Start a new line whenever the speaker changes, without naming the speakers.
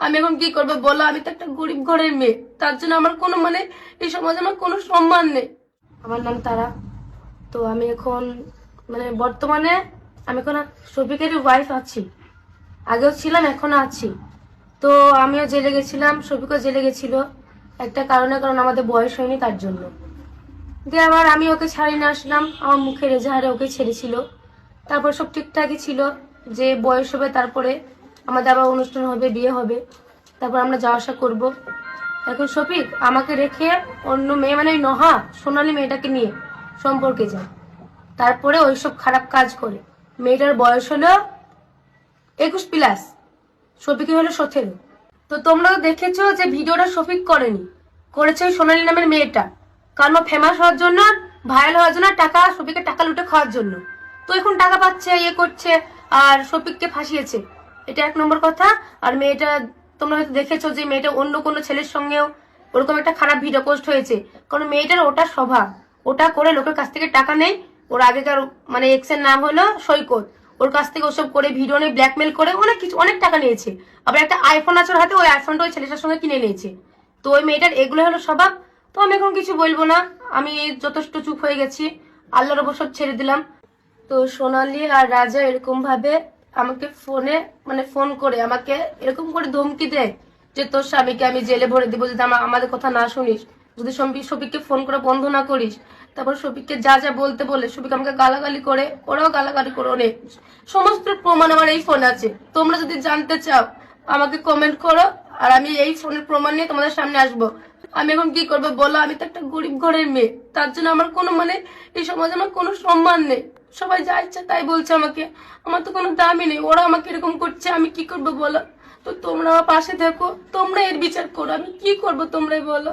আমি এখন কি করবো বলো? আমি তো একটা গরিব ঘরের মেয়ে, তার জন্য আমার কোনো এই সমাজে আমার কোনো সম্মান নেই। আমার নাম তারা। তো আমি এখন বর্তমানে আমি এখন শফিকেরই ওয়াইফ আছি। আগেও ছিলাম, এখনো আছি। তো আমিও জেলে গেছিলাম, শফিকও জেলে গেছিল একটা কারণে, কারণ আমাদের বয়স হয়নি তার জন্য। দিয়ে আবার আমি ওকে ছাড়িয়ে নিয়ে আসলাম, আমার মুখের এজাহারে ওকে ছেড়েছিল। তারপর সব ঠিকঠাকই ছিল, যে বয়স হবে তারপরে আমাদের আবার অনুষ্ঠান হবে, বিয়ে হবে, তারপর আমরা যাওয়া আসা করবো। এখন শফিক আমাকে রেখে অন্য মেয়ে ওই নহা সোনালী মেয়েটাকে নিয়ে সম্পর্কে যায়, তারপরে ওইসব খারাপ কাজ করে। মেয়েটার বয়স হলো 21+, শফিকের হলো 17। তো তোমরা তো দেখেছো যে ভিডিওটা শফিক করেনি, করেছে ওই সোনালী নামের মেয়েটা, কারণ ও ফেমাস হওয়ার জন্য, ভাইরাল হওয়ার জন্য, টাকা শফিকের টাকা লুটে খাওয়ার জন্য। তো এখন টাকা পাচ্ছে, ইয়ে করছে, আর শফিককে ফাঁসিয়েছে, এটা 1 নম্বর কথা। আর মেয়েটা তোমরা হয়তো দেখেছো যে মেয়েটা অন্য কোনো ছেলের সঙ্গেও ওরকম একটা খারাপ ভিডিও পোস্ট হয়েছে, কারণ মেয়েটার ওটা স্বভাব, ওটা করে লোকের কাছ থেকে টাকা নেই। ওর আগেকার এক্সের নাম হলো সৈকত, ওর কাছ থেকে ওসব করে ভিডিও নিয়ে ব্ল্যাকমেল করে অনেক কিছু, অনেক টাকা নিয়েছে। আবার একটা আইফোন আছে ওর হাতে, ওই আইফোনটা ওই ছেলেটার সঙ্গে কিনে নিয়েছে। তো ওই মেয়েটার এগুলো হলো স্বভাব। তো আমি এখন কিছু বলবো না, আমি যথেষ্ট চুপ হয়ে গেছি, আল্লাহর উপর সব ছেড়ে দিলাম। তো সোনালী আর রাজা এরকম ভাবে আমাকে ফোনে ফোন করে আমাকে এরকম করে ধমকি দেয় যে তোর স্বামীকে আমি জেলে ভরে দিব যদি আমাদের কথা না শুনিস, যদি শফিককে ফোন করে বন্ধ না করিস। তারপর শফিককে যা যা বলতে বলে শফিক আমাকে গালাগালি করে, ওরাও গালাগালি করে অনেক। সমস্ত প্রমাণ আমার এই ফোন আছে, তোমরা যদি জানতে চাও আমাকে কমেন্ট করো, আর আমি এই ফোনের প্রমাণ নিয়ে তোমাদের সামনে আসবো। আমি এখন কি করবো বলো? আমি তো একটা গরিব ঘরের মেয়ে, তার জন্য আমার কোনো এই সমাজে আমার কোনো সম্মান নেই। সবাই যা ইচ্ছা তাই বলছে আমাকে, আমার তো কোনো দামই নেই। ওরা আমাকে এরকম করছে, আমি কি করবো বলো? তো তোমরা আমার পাশে থেকো, তোমরা এর বিচার করো, আমি কি করবো তোমরাই বলো।